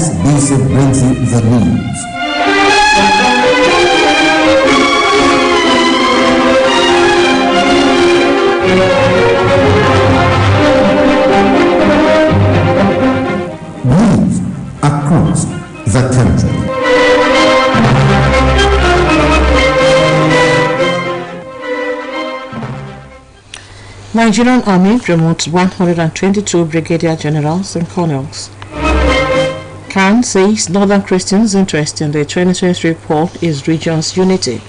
OSBC brings you the news. News across the country. Nigerian Army promotes 122 brigadier generals and colonels. Khan says Northern Christians' interest in the 2023 report is region's unity.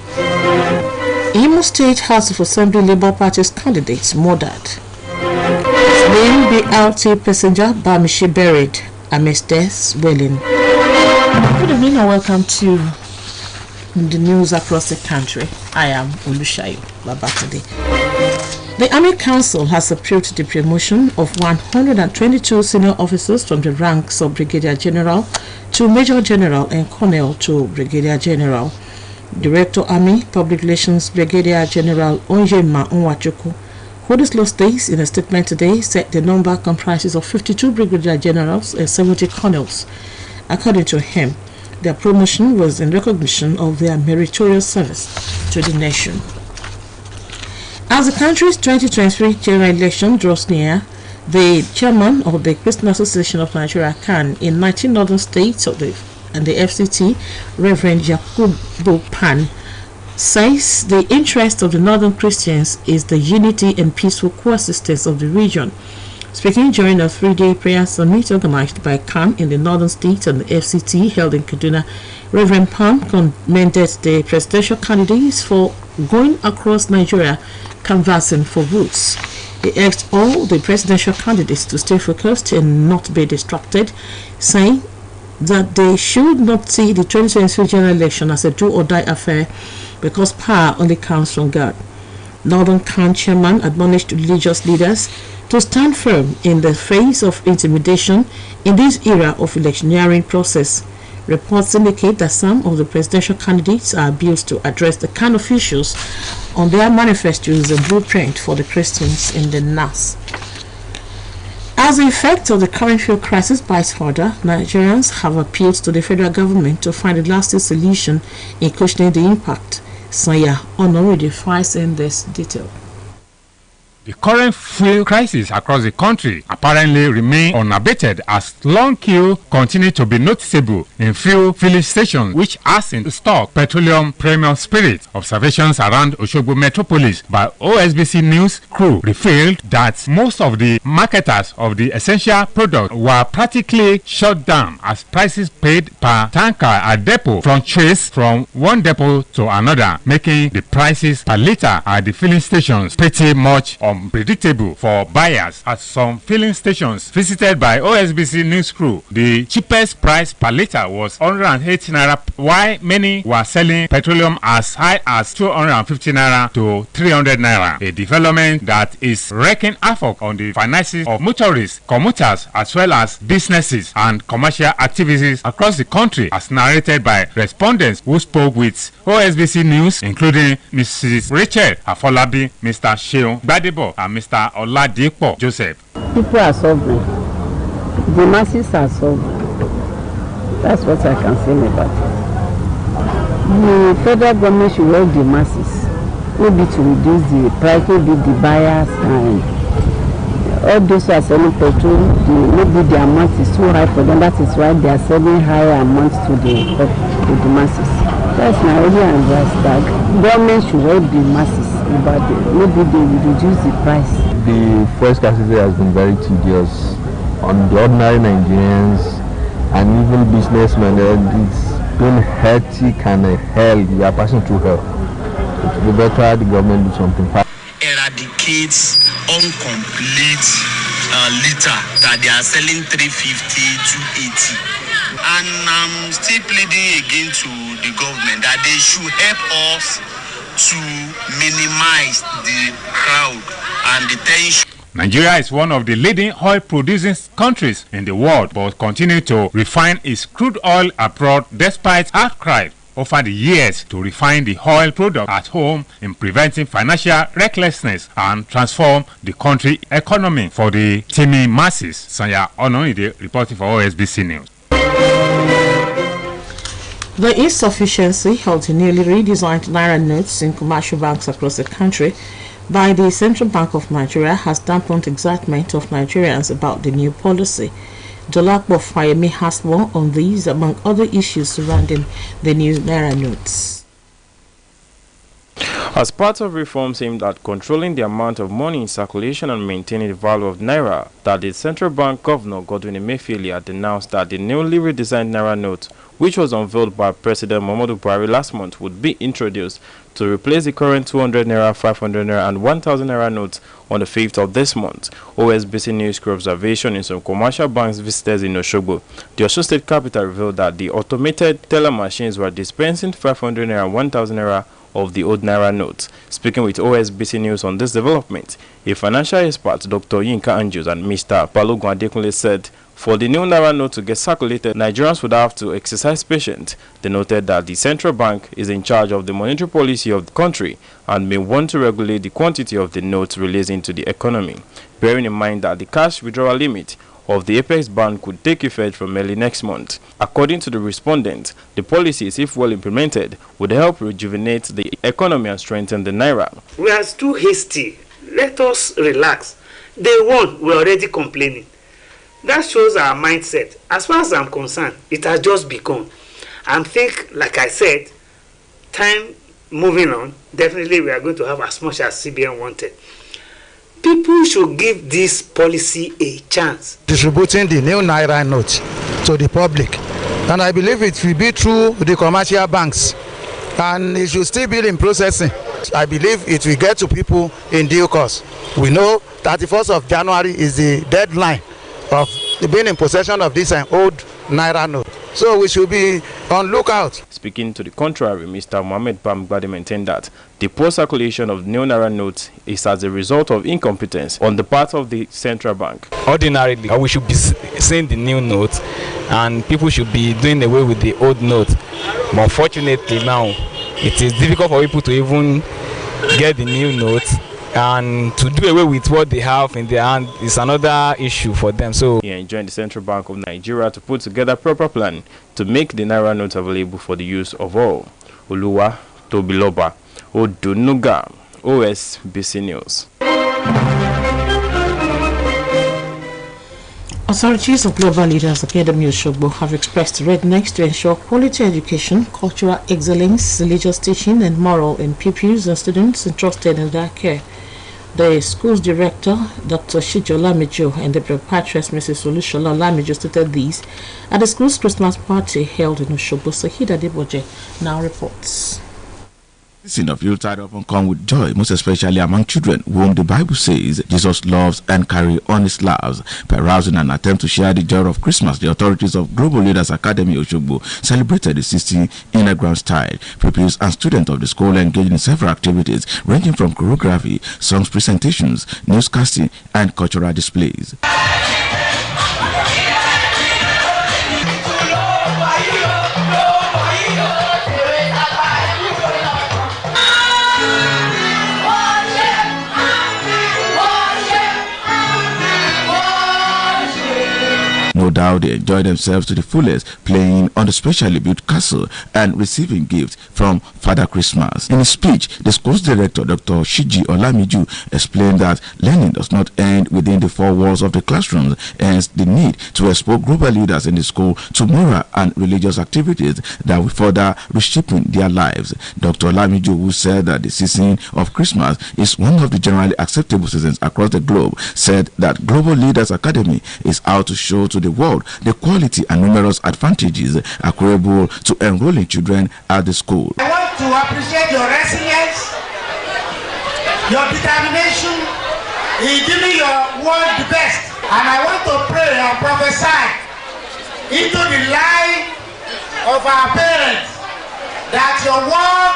Imo State House of Assembly Labour Party's candidates murdered. Slain BRT passenger Bamishi buried amidst deaths wailing. Good evening and welcome to the news across the country. I am Olushayo Babatade. The Army Council has approved the promotion of 122 senior officers from the ranks of Brigadier General to Major General and Colonel to Brigadier General. Director Army Public Relations Brigadier General Onjema Onwachuku, who disclosed this in a statement today, said the number comprises of 52 Brigadier Generals and 70 Colonels. According to him, their promotion was in recognition of their meritorious service to the nation. As the country's 2023 general election draws near, the chairman of the Christian Association of Nigeria, CAN, in 19 northern states and the FCT, Reverend Yakubu Pan, says the interest of the northern Christians is the unity and peaceful coexistence of the region. Speaking during a 3-day prayer summit organized by CAN in the northern states and the FCT held in Kaduna, Reverend Pan commended the presidential candidates for going across Nigeria canvassing for votes. He asked all the presidential candidates to stay focused and not be distracted, saying that they should not see the 2023 general election as a do-or-die affair because power only comes from God. Northern CAN chairman admonished religious leaders to stand firm in the face of intimidation in this era of electioneering process. Reports indicate that some of the presidential candidates are abused to address the CAN officials on their manifestos and blueprint for the Christians in the NAS. As the effect of the current fuel crisis bites harder, Nigerians have appealed to the federal government to find a lasting solution in cushioning the impact. Sanya Honor defines in this detail. The current fuel crisis across the country apparently remains unabated as long queues continue to be noticeable in fuel filling stations which has in stock petroleum premium spirit. Observations around Osogbo metropolis by OSBC news crew revealed that most of the marketers of the essential product were practically shut down as prices paid per tanker at depot fluctuates from one depot to another, making the prices per litre at the filling stations pretty much unpredictable for buyers. At some filling stations visited by OSBC news crew, the cheapest price per litre was 180 naira, while many were selling petroleum as high as 250 naira to 300 naira, a development that is wreaking havoc on the finances of motorists, commuters, as well as businesses and commercial activities across the country, as narrated by respondents who spoke with OSBC News, including Mrs. Rachel Afolabi, Mr. Sheon Gbadebo, and Mr. Oladipo Joseph. People are suffering. The masses are suffering. That's what I can say about it. The federal government should help the masses. Maybe to reduce the price, maybe the buyers and all those who are selling petrol, maybe the amount is too high for them. That is why they are selling higher amounts to the masses. That's my only advice, that government should help the masses, but maybe they will reduce the price. The fuel scarcity has been very tedious on the ordinary Nigerians and even businessmen. It's been hectic and hell. We are passing through hell. It would be better the government do something. Eradicates incomplete litre that they are selling 350 280. And I'm still pleading again to the government that they should help us to minimize the crowd and the tension. Nigeria is one of the leading oil producing countries in the world, but continue to refine its crude oil abroad despite outcry over the years to refine the oil product at home in preventing financial recklessness and transform the country economy for the teeming masses. Sanya Onoide reporting for OSBC News. The insufficiency of the newly redesigned Naira notes in commercial banks across the country by the Central Bank of Nigeria has dampened excitement of Nigerians about the new policy. Dolapo Fayemi has more on these among other issues surrounding the new Naira notes. As part of reforms aimed at controlling the amount of money in circulation and maintaining the value of Naira, that the Central Bank Governor Godwin Emefiele had announced that the newly redesigned Naira note, which was unveiled by President Muhammadu Buhari last month, would be introduced to replace the current 200 Naira, 500 Naira and 1000 Naira notes on the 5th of this month. OSBC News crew observation in some commercial banks visitors in Osogbo, the Osun State capital, revealed that the automated teller machines were dispensing 500 Naira and 1000 Naira of the old Naira notes. Speaking with OSBC News on this development, a financial expert, Dr. Yinka Anjus and Mr. Balogun Adekunle, said for the new Naira note to get circulated, Nigerians would have to exercise patience. They noted that the central bank is in charge of the monetary policy of the country and may want to regulate the quantity of the notes released into the economy, bearing in mind that the cash withdrawal limit of the Apex ban could take effect from early next month. According to the respondent, the policies, if well implemented, would help rejuvenate the economy and strengthen the Naira. We are too hasty. Let us relax. Day one, we're already complaining. That shows our mindset. As far as I'm concerned, it has just begun. I think, like I said, time moving on, definitely we are going to have as much as CBN wanted. People should give this policy a chance. Distributing the new Naira note to the public, and I believe it will be through the commercial banks, and it should still be in processing. I believe it will get to people in due course. We know 31st of January is the deadline of being in possession of this old Naira note. So we should be on lookout. Speaking to the contrary, Mr. Mohammed Bambadi maintained that the poor circulation of new Naira notes is as a result of incompetence on the part of the central bank. Ordinarily, we should be seeing the new note and people should be doing away with the old note. But unfortunately now, it is difficult for people to even get the new note, and to do away with what they have in their hand is another issue for them. So he enjoined the Central Bank of Nigeria to put together a proper plan to make the Naira note available for the use of all. Oluwa Tobiloba Odunuga, OSBC News. Authorities of Global Leaders Academy Osogbo have expressed readiness to ensure quality education, cultural excellence, religious teaching, and moral in pupils and students entrusted in their care. The school's director, Dr. Shijo Lamijo, and the proprietress, Mrs. Olushola Lamijo, stated these at the school's Christmas party held in Osogbo. Sahida Deboje now reports. Season of Yuletide often come with joy, most especially among children, whom the Bible says Jesus loves and carry on his loves. Perhaps in an attempt to share the joy of Christmas, the authorities of Global Leaders Academy Osogbo celebrated the 60 inaugural style. Pupils and students of the school engaged in several activities ranging from choreography, songs presentations, newscasting, and cultural displays. No doubt they enjoyed themselves to the fullest, playing on the specially built castle and receiving gifts from Father Christmas. In his speech, the school's director, Dr. Shiji Olamiju, explained that learning does not end within the four walls of the classrooms, hence the need to expose global leaders in the school to moral and religious activities that will further reshaping their lives. Dr. Olamiju, who said that the season of Christmas is one of the generally acceptable seasons across the globe, said that Global Leaders Academy is out to show to the world the quality and numerous advantages accruable to enrolling children at the school. I want to appreciate your resilience, your determination in giving your world the best. And I want to pray and prophesy into the life of our parents that your work,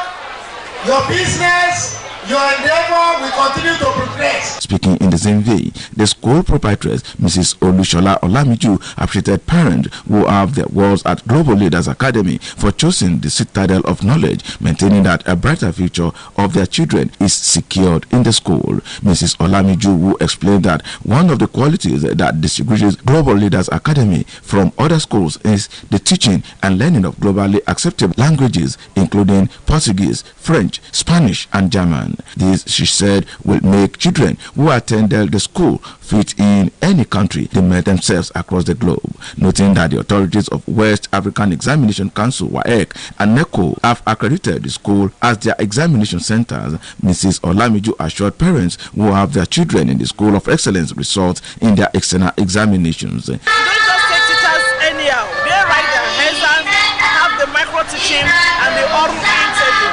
your business, your endeavor will continue to progress. Speaking in the same vein, the school proprietress, Mrs. Olushola Olamiju, appreciated parents who have their words at Global Leaders Academy for choosing the citadel of knowledge, maintaining that a brighter future of their children is secured in the school. Mrs. Olamiju, who explained that one of the qualities that distinguishes Global Leaders Academy from other schools is the teaching and learning of globally acceptable languages, including Portuguese, French, Spanish, and German. This, she said, will make children who attended the school fit in any country they met themselves across the globe. Noting that the authorities of West African Examination Council (WAEC) and NECO have accredited the school as their examination centers, Mrs. Olamiju assured parents who have their children in the School of Excellence results in their external examinations. Don't just take teachers anyhow. They write their exams, have the micro teaching and the oral interview,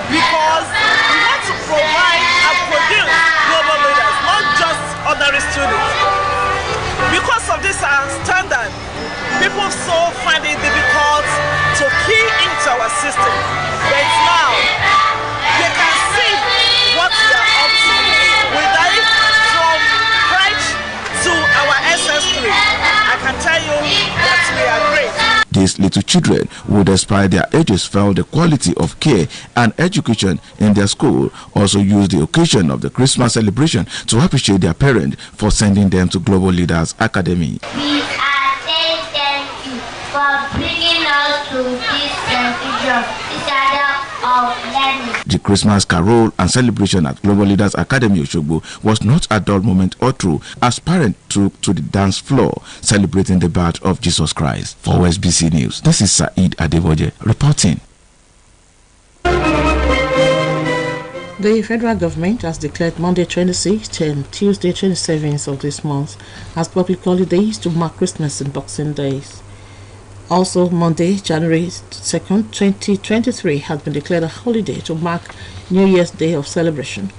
because we want to provide and produce global leaders, not just ordinary students. Because of this standard, people so find it difficult to key into our system. But now, they can see what we are up to. We dive from French to our SS3. I can tell you that we are great. These little children who, despite their ages, felt the quality of care and education in their school also used the occasion of the Christmas celebration to appreciate their parents for sending them to Global Leaders Academy. We are saying thank you for bringing us to this celebration, of learning. The Christmas carol and celebration at Global Leaders Academy Oshogbo was not a dull moment or two as parents took to the dance floor celebrating the birth of Jesus Christ. For OSBC News, this is Saeed Adeboje reporting. The federal government has declared Monday 26th and Tuesday 27th of this month as public holidays to mark Christmas and Boxing Days. Also, Monday, January 2nd, 2023 has been declared a holiday to mark New Year's Day of celebration.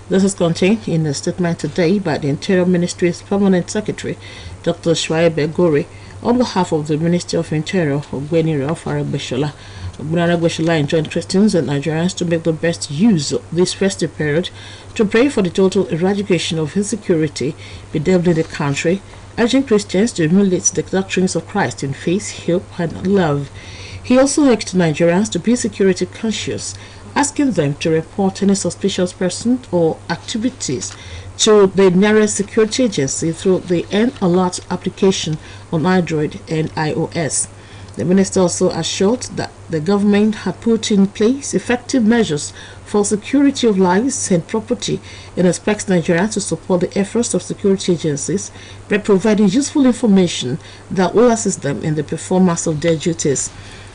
This is contained in a statement today by the Interior Ministry's Permanent Secretary, Dr. Shwaebe Gore, on behalf of the Ministry of Interior, Ogbeni Ralph Aragbeshola. Ogbeni Aragbeshola enjoined Christians and Nigerians to make the best use of this festive period to pray for the total eradication of insecurity bedeviling the country, urging Christians to emulate the doctrines of Christ in faith, hope, and love. He also urged Nigerians to be security conscious, asking them to report any suspicious person or activities to the nearest security agency through the N-Alert application on Android and iOS. The minister also assured that the government had put in place effective measures for security of lives and property and expects Nigerians to support the efforts of security agencies by providing useful information that will assist them in the performance of their duties.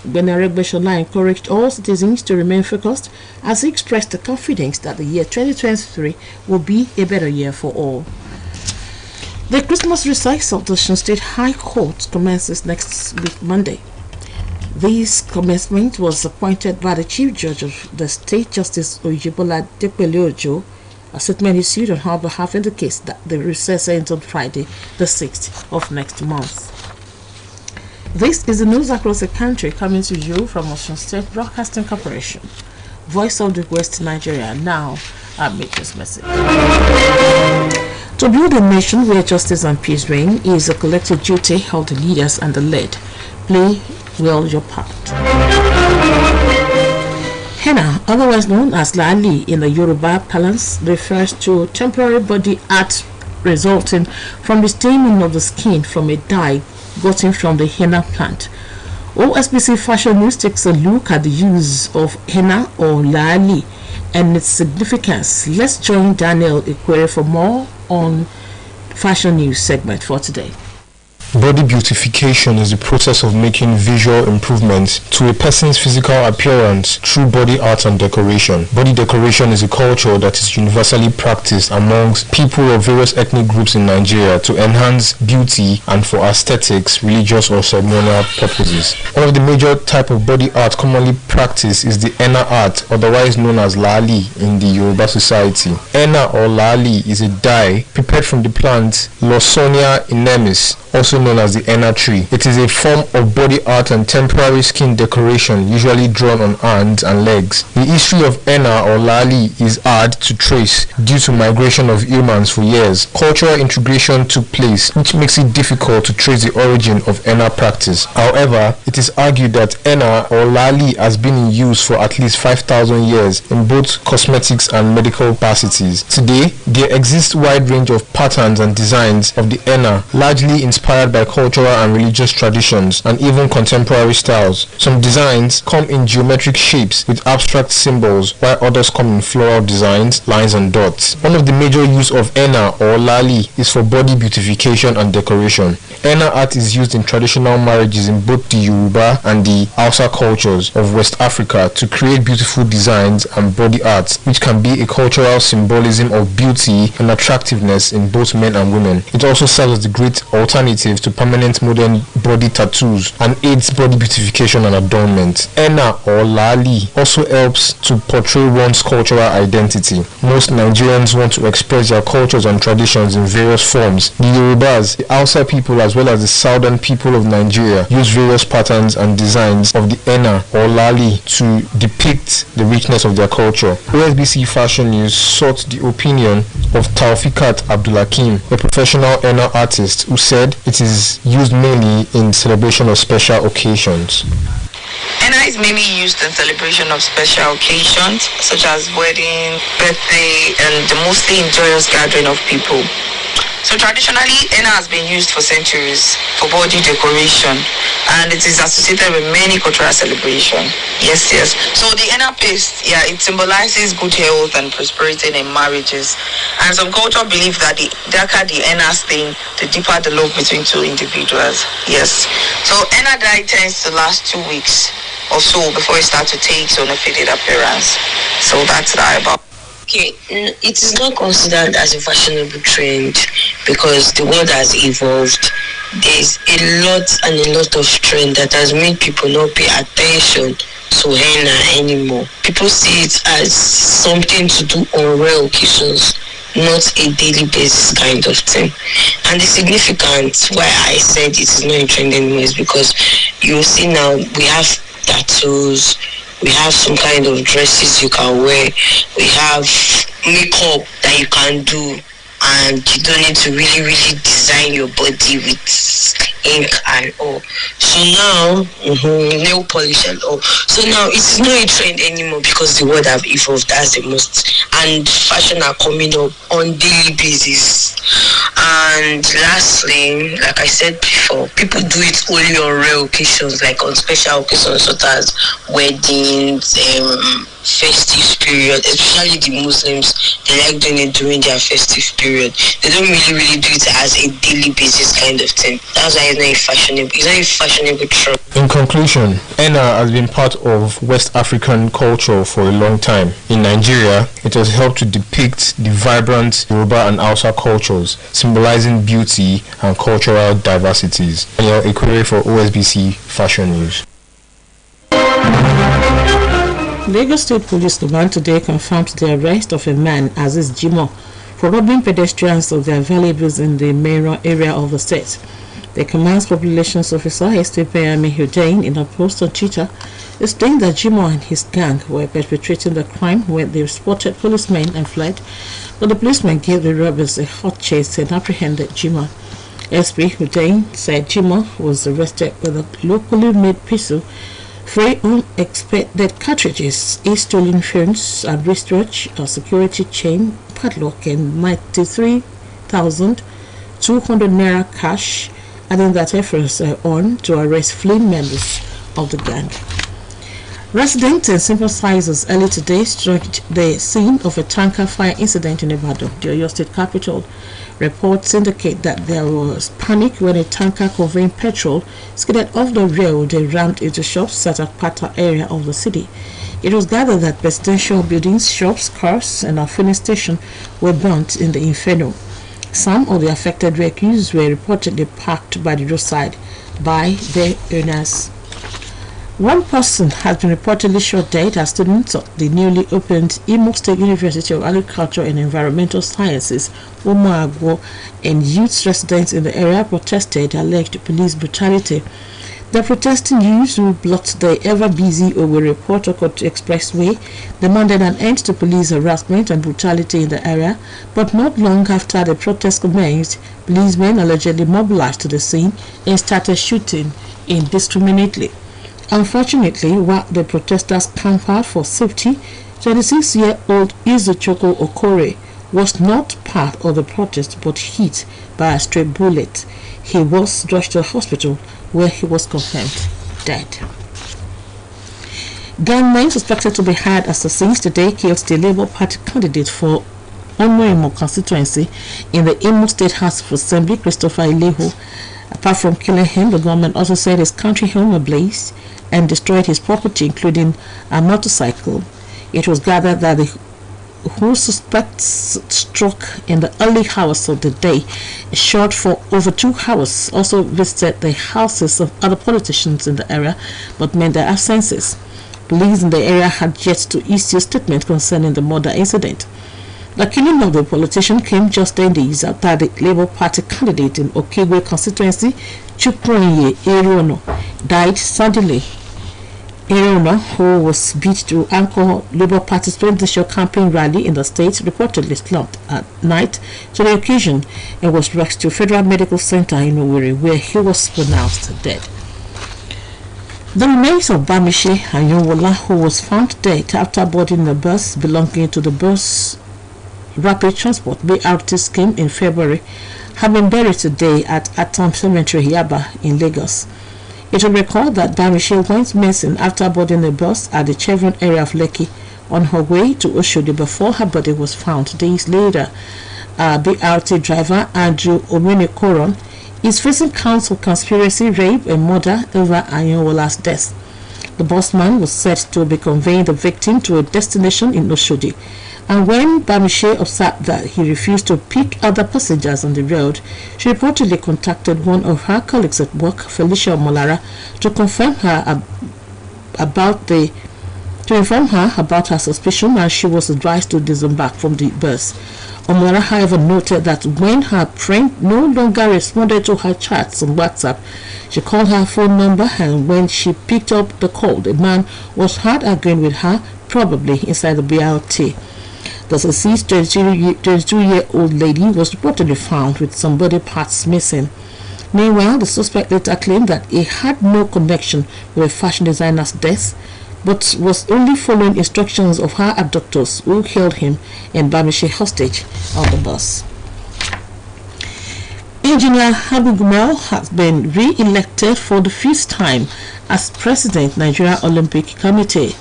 Ogbeni Aragbeshola encouraged all citizens to remain focused as he expressed the confidence that the year 2023 will be a better year for all. The Christmas recess of the Osun State High Court commences next week, Monday. This commencement was appointed by the Chief Judge of the State, Justice Oyebola Depele-Ojo. A statement issued on her behalf indicates that the recess ends on Friday, the 6th of next month. This is the news across the country coming to you from Osun State Broadcasting Corporation. Voice of the West Nigeria. Now, our major's message. To build a nation where justice and peace reign is a collective duty of the leaders and the led. Play well your part. Henna, otherwise known as Lali in the Yoruba parlance, refers to temporary body art resulting from the staining of the skin from a dye gotten from the henna plant. OSBC Fashion News takes a look at the use of henna or Lali and its significance. Let's join Daniel Ikwere for more on Fashion News segment for today. Body beautification is the process of making visual improvements to a person's physical appearance through body art and decoration. Body decoration is a culture that is universally practiced amongst people of various ethnic groups in Nigeria to enhance beauty and for aesthetics, religious or ceremonial purposes. One of the major type of body art commonly practiced is the henna art, otherwise known as Lali in the Yoruba society. Henna or Lali is a dye prepared from the plant Lawsonia inemis, also known as the henna tree. It is a form of body art and temporary skin decoration usually drawn on hands and legs. The history of henna or lali is hard to trace due to migration of humans for years. Cultural integration took place, which makes it difficult to trace the origin of henna practice. However, it is argued that henna or lali has been in use for at least 5,000 years in both cosmetics and medical capacities. Today, there exists a wide range of patterns and designs of the henna, largely inspired by cultural and religious traditions and even contemporary styles. Some designs come in geometric shapes with abstract symbols, while others come in floral designs, lines and dots. One of the major use of henna or lali is for body beautification and decoration. Henna art is used in traditional marriages in both the Yoruba and the Hausa cultures of West Africa to create beautiful designs and body arts, which can be a cultural symbolism of beauty and attractiveness in both men and women. It also serves as a great alternative to permanent modern body tattoos and aids body beautification and adornment. Henna or lali also helps to portray one's cultural identity. Most Nigerians want to express their cultures and traditions in various forms. The Yorubas, the Hausa people as well as the southern people of Nigeria use various patterns and designs of the henna or lali to depict the richness of their culture. OSBC Fashion News sought the opinion of Taufikat Abdulhakim, a professional henna artist, who said it is used mainly in celebration of special occasions. Henna is mainly used in celebration of special occasions such as wedding, birthday, and the mostly joyous gathering of people. So traditionally, henna has been used for centuries for body decoration, and it is associated with many cultural celebrations. Yes. So the henna paste, it symbolizes good health and prosperity in marriages. And some culture believe that the darker the henna stain, the deeper the love between two individuals. Yes. So henna dye tends to last 2 weeks or so before it starts to take on a faded appearance. So that's that about. Okay, it is not considered as a fashionable trend because the world has evolved. There's a lot of trend that has made people not pay attention to henna anymore. People see it as something to do on rare occasions, not a daily basis kind of thing. And the significance why I said it is not a trend anymore is because you see now we have tattoos, we have some kind of dresses you can wear, we have makeup that you can do, and you don't need to really design your body with ink and all. So now, nail polish and all. So now it is not a trend anymore because the world have evolved. That's the most. And fashion are coming up on daily basis. And lastly, like I said before, people do it only on rare occasions, like on special occasions such as weddings, festive period, especially the Muslims. They like doing it during their festive period. They don't really do it as a daily basis kind of thing. That's why it's not a fashionable trend. In conclusion, henna has been part of West African culture for a long time. In Nigeria, it has helped to depict the vibrant Yoruba and Hausa cultures, symbolizing beauty and cultural diversities. Daniel Ekwere for OSBC Fashion News. Lagos State Police Command today confirmed the arrest of a man, Aziz Jimoh, for robbing pedestrians of their valuables in the main area of the state. The command's public relations officer, ST Bayami Hussein, in a post on Twitter, explained that Jimoh and his gang were perpetrating the crime when they spotted policemen and fled, but the policemen gave the robbers a hot chase and apprehended Jimoh. SP Hussein said Jimoh was arrested with a locally made pistol, 3 unexpected cartridges, 8 stolen phones, a wristwatch, a security chain, padlock, and 93,200 naira cash, adding that efforts are on to arrest fleeing members of the gang. Residents and sympathizers early today struck the scene of a tanker fire incident in Ibadan, the Oyo State capital. Reports indicate that there was panic when a tanker conveying petrol skidded off the road and rammed into shops at Akpata area of the city. It was gathered that residential buildings, shops, cars, and a filling station were burnt in the inferno. Some of the affected vehicles were reportedly parked by the roadside by their owners. One person has been reportedly shot dead as students of the newly opened Imo State University of Agriculture and Environmental Sciences, Umuagwo, and youth residents in the area protested alleged police brutality. The protesting youths who blocked the ever-busy Owerri Port Harcourt Expressway demanded an end to police harassment and brutality in the area, but not long after the protest commenced, policemen allegedly mobilized to the scene and started shooting indiscriminately. Unfortunately, while the protesters camped for safety, 26-year-old Izuchukwu Okore was not part of the protest but hit by a stray bullet. He was rushed to the hospital where he was confirmed dead. Gunmen suspected to be hired assassins today killed the Labour Party candidate for Onoimo constituency in the Imo State House of Assembly, Christopher Ileho. Apart from killing him, the government also set his country home ablaze and destroyed his property, including a motorcycle. It was gathered that the who suspects struck in the early hours of the day, shot for over 2 hours, also visited the houses of other politicians in the area but made their absences. Police in the area had yet to issue a statement concerning the murder incident. The killing of the politician came just 10 days after the Labour Party candidate in Okigwe constituency, Chukwuonye Eriono, died suddenly. Eriono, who was beat to anchor Labour Party's presidential campaign rally in the state, reportedly slumped at night to the occasion and was rushed to Federal Medical Center in Owerri, where he was pronounced dead. The remains of Bamishi Anyanwola, who was found dead after boarding a bus belonging to the Bus Rapid Transport BRT scheme in February, have been buried today at Atom Cemetery, Yaba, in Lagos. It will recall that Bamishi went missing after boarding a bus at the Chevron area of Lekki on her way to Oshodi before her body was found days later. BRT driver Andrew Omenikoron is facing counts of conspiracy, rape, and murder over Anyanwola's death. The busman was said to be conveying the victim to a destination in Oshodi, and when Bamishi observed that he refused to pick other passengers on the road, she reportedly contacted one of her colleagues at work, Felicia Molara, to inform her about her suspicion, and she was advised to disembark from the bus. Omolara, however, noted that when her friend no longer responded to her chats on WhatsApp, she called her phone number, and when she picked up the call, the man was heard arguing with her, probably inside the BRT. The deceased 22-year-old lady was reportedly found with some body parts missing. Meanwhile, the suspect later claimed that he had no connection with a fashion designer's death, but was only following instructions of her abductors who held him and Bamishi hostage on the bus. Engineer Habu Gumel has been re-elected for the 5th time as President, Nigeria Olympic Committee.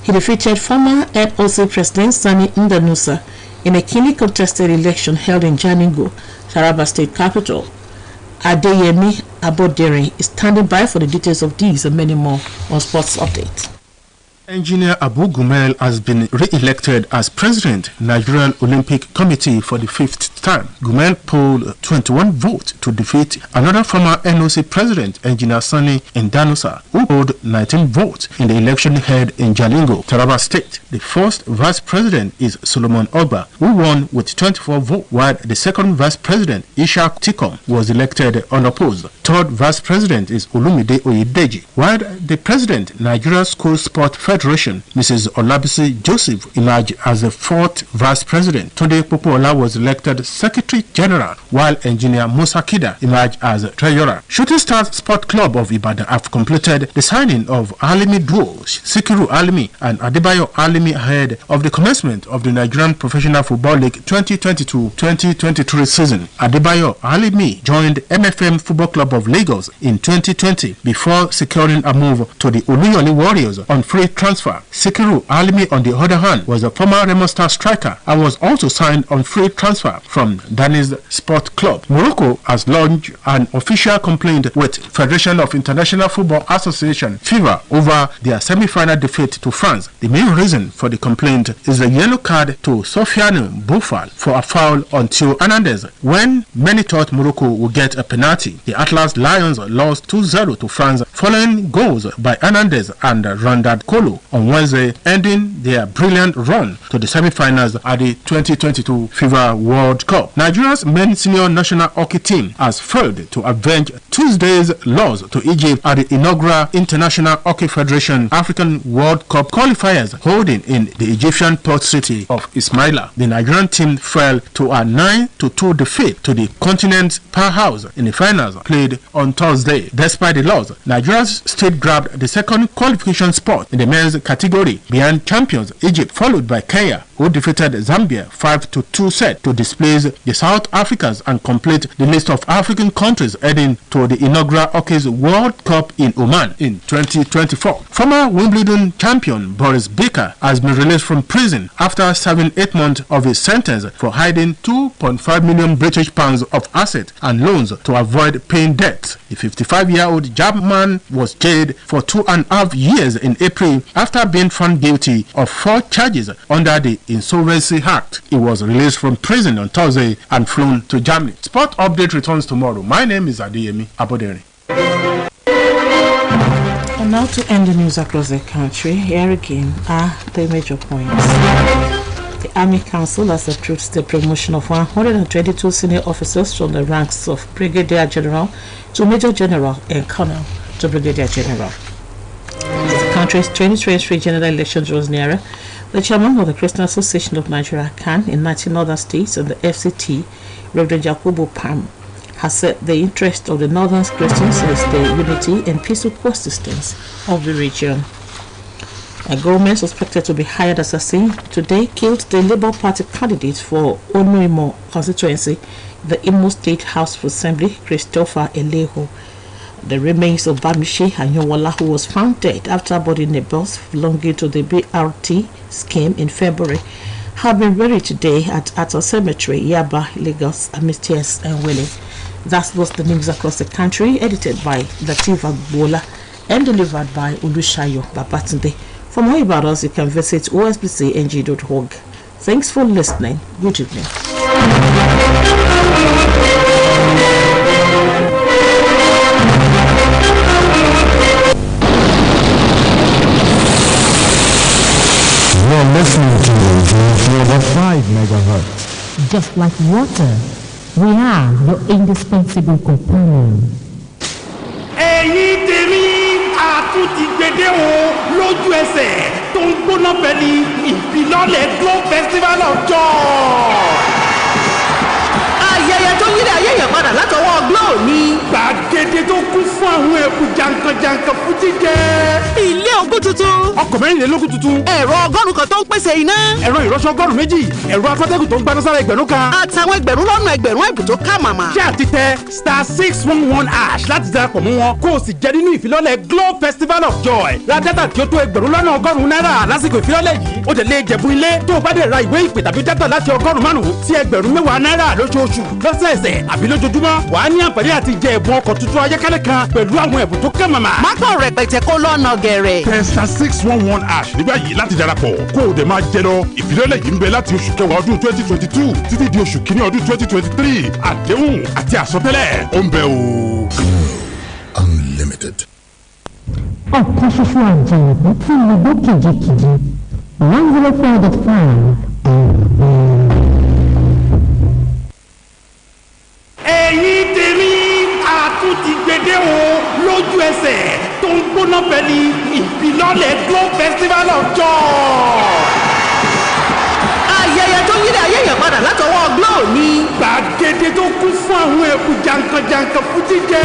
He defeated former NOC President Sani Ndanusa in a keenly contested election held in Jalingo, Taraba State capital. Adeyemi Abodere is standing by for the details of these and many more on Sports Update. Engineer Abu Gumel has been re-elected as President, Nigerian Olympic Committee for the 5th time. Gumel polled 21 votes to defeat another former NOC President, Engineer Sani Ndanusa, who polled 19 votes in the election held in Jalingo, Taraba State. The first Vice President is Solomon Ogba, who won with 24 votes, while the second Vice President, Ishak Tikom, was elected unopposed. Third Vice President is Olumide Oyedeji, while the President, Nigeria School Sport Federation, Mrs. Olabisi Joseph, emerged as the 4th Vice President. Tunde Popoola was elected Secretary General, while Engineer Musa Kida emerged as Treasurer. Shooting Stars Sport Club of Ibadan have completed the signing of Alimi duos Sikiru Alimi and Adebayo Alimi ahead of the commencement of the Nigerian Professional Football League 2022-2023 season. Adebayo Alimi joined MFM Football Club of Lagos in 2020 before securing a move to the Oluyole Warriors on free transfer. Sikiru Alimi, on the other hand, was a former Remo Star striker and was also signed on free transfer from Dani's Sport Club. Morocco has launched an official complaint with Federation of International Football Association FIFA over their semi-final defeat to France. The main reason for the complaint is a yellow card to Sofiane Boufal for a foul on Theo Hernandez. When many thought Morocco would get a penalty, the Atlas Lions lost 2-0 to France following goals by Hernandez and Rondad Kolo on Wednesday, ending their brilliant run to the semi-finals at the 2022 FIFA World Cup. Nigeria's men's senior national hockey team has failed to avenge Tuesday's loss to Egypt at the inaugural International Hockey Federation African World Cup qualifiers holding in the Egyptian port city of Ismaila. The Nigerian team fell to a 9-2 defeat to the continent's powerhouse in the finals played on Thursday. Despite the loss, Nigeria's state grabbed the second qualification spot in the men's category behind champions Egypt, followed by Kenya, who defeated Zambia 5-2 set to displace the South Africans and complete the list of African countries heading to the inaugural Hockey's World Cup in Oman in 2024. Former Wimbledon champion Boris Becker has been released from prison after serving 8 months of his sentence for hiding £2.5 million British pounds of assets and loans to avoid paying debts. The 55-year-old German was jailed for 2.5 years in April after being found guilty of 4 charges under the Insolvency Act. He was released from prison on Thursday and flown to Germany. Sport Update returns tomorrow. My name is Adeyemi Abodere. And now to end the news across the country, here again are the major points. The Army Council has approved the promotion of 122 senior officers from the ranks of Brigadier General to Major General and Colonel to Brigadier General. As the country's 2023 general elections draws nearer, the chairman of the Christian Association of Nigeria, CAN, in 19 other states and the FCT, Reverend Yakubu Pam, has said the interest of the northern Christians is the unity and peaceful coexistence of the region. A gunman suspected to be hired assassin today killed the Labour Party candidate for Onuimo constituency, the Imo State House of Assembly, Christopher Eleho. The remains of Bamishi Anyowola, who was found dead after boarding a bus belonging to the BRT scheme in February, have been buried today at Ato Cemetery, Yaba, Lagos, amidst tears and wailing. That was the news across the country, edited by Lativa Bola and delivered by Ulushayo Babatunde. For more about us, you can visit osbcng.org. Thanks for listening. Good evening. You're listening to the 5 megahertz. Just like water, we are your indispensable companion. Ẹ̀yin tèmi àtúntì gbèdé o lójú ẹsẹ̀ tó ń gbóná pẹ̀lú ìfilọ́lẹ̀ Glow Festival of Joy. Ayẹyẹ tó yílé ayẹyẹ padà látọwọ́ Glow ní gbàgede tó kún fún àwọn ẹ̀bùn jankan-jankan fún jíjẹ. Ilé ogún tuntun. Ọkọ̀ mẹ́rìnlélógún tuntun. Ẹ̀rọ ọgọ́rùn-ún kan tó ń pèsè iná. Ẹ̀rọ ìrọṣọ ọgọ́rùn-ún méjì. Ẹ̀rọ afẹ́tẹ́gùn tó ń gbaná sára ẹgbẹ̀rún kan. Àtàwọn ẹgbẹ̀rún lọ́nà ẹgbẹ̀rún ẹ̀bùn tó ká màmá. Ṣé àti tẹ *611# láti darapọ̀ mọ́ wọn kó o sì jẹ nínú ìfilọ́lẹ̀ Glow Festival of Joy. Ra dátà tí ó tó ẹgbẹ̀rún lọ́nà ọgọ́rùn-ún náírà lásìkò ìfilọ́lẹ̀ yìí. Ó dẹ̀ lè jẹ̀bú ilé tó o bá dẹ̀ ra ìwé ìpè tàbí dátà láti ọgọ́rùn-ún sí ẹgbẹ̀rún mẹ́wàá náírà lóṣooṣù lọ́sẹ̀ẹsẹ̀ àbí lójoojúmọ́. Wà á ní àǹfààní àti jẹ ẹ̀bùn ọkọ̀ tuntun ayọ́kẹ́lẹ́ kan pẹ̀lú àwọn ẹ̀bùn tó ká màmá. Má kàn rẹpẹtẹ kó lọ́nà gẹ̀rẹ̀. tẹ *611# nígbà yìí láti darapọ̀ kó o dẹ̀ máa jẹ lọ. Ìfilọ́lẹ̀ yìí ń bẹ láti oṣù kẹwàá ọdún 2022 títí di oṣù kìíní ọdún 2023. Àdéhùn àti àsọtẹ́lẹ̀ ó ń bẹ o. Unlimited. Ọ̀kan ṣoṣo àjàyẹ̀bí tí mo gbọ́ kìjikìji 104.5 Ẹ̀yin tèmi àtúntì gbèdé o lójú ẹsẹ̀ tó ń gbóná pẹ̀lú ìfilọ́lẹ̀ Glow Festival of Joy. Ayẹyẹ tó yílé ayẹyẹ padà látọwọ́ Glow ní gbàgede tó kún fún àwọn ẹ̀bùn jankan-jankan fún jíjẹ.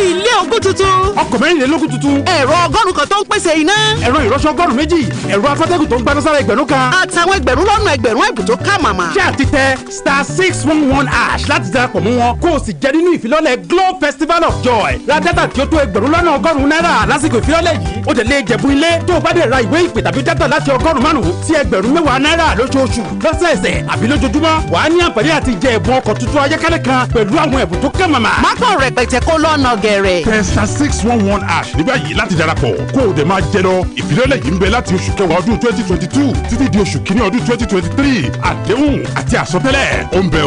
Ilé ogún tuntun. Ọkọ̀ mẹ́rìnlélógún tuntun. Ẹ̀rọ ọgọ́rùn-ún kan tó ń pèsè iná. Ẹ̀rọ ìrọṣọ ọgọ́rùn-ún méjì. Ẹ̀rọ afẹ́tẹ́gùn tó ń gbaná sára ẹgbẹ̀rún kan. Àtàwọn ẹgbẹ̀rún lọ́nà ẹgbẹ̀rún ẹ̀bùn tó ká màmá. Ṣé àti tẹ *611# láti darapọ̀ mọ́ wọn kó o sì jẹ nínú ìfilọ́lẹ̀ Glow Festival of Joy. Ra dátà tí ó tó ẹgbẹ̀rún lọ́nà ọgọ́rùn-ún náírà lásìkò ìfilọ́lẹ̀ yìí. Ó dẹ̀ lè jẹ̀bú ilé tó o bá dẹ̀ ra ìwé ìpè tàbí dátà láti ọgọ́rùn-ún sí ẹgbẹ̀rún mẹ́wàá náírà lóṣooṣù lọ́sẹ̀ẹsẹ̀ àbí lójoojúmọ́. Wà á ní àǹfààní àti jẹ ẹ̀bùn ọkọ̀ tuntun ayọ́kẹ́lẹ́ kan pẹ̀lú àwọn ẹ̀bùn tó ká màmá. Má kàn rẹpẹtẹ kó lọ́nà gẹ̀rẹ̀. tẹ *611# nígbà yìí láti darapọ̀ kó o dẹ̀ máa jẹ lọ. Ìfilọ́lẹ̀ yìí ń bẹ láti oṣù kẹwàá ọdún 2022 títí di oṣù kìíní ọdún 2023. Àdéhùn àti àsọtẹ́lẹ̀ ó ń bẹ o.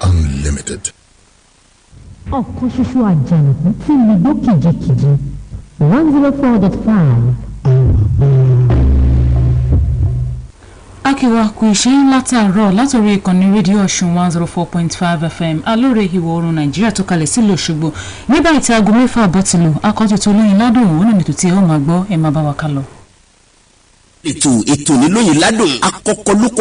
Unlimited. ọ̀kan ṣoṣo àjànàkú tí mi gbó kìjikìji 104.5. Akíwá kú iṣẹ́ látàárọ̀ látòrí ìkànnì rédíò Ọ̀ṣun 104.5 FM alóore ìwọ̀ oòrùn Nàìjíríà tó kalẹ̀ sílùú Òṣogbo nígbà tí aago 6 àbọ̀ ti lù akọ́jú tó lóyin ládùn òun náà nìtò tí ẹ ó máa gbọ́ ẹ máa bá wa ká lọ. ètò ní lóyin ládùn akọ́kọ́ lóko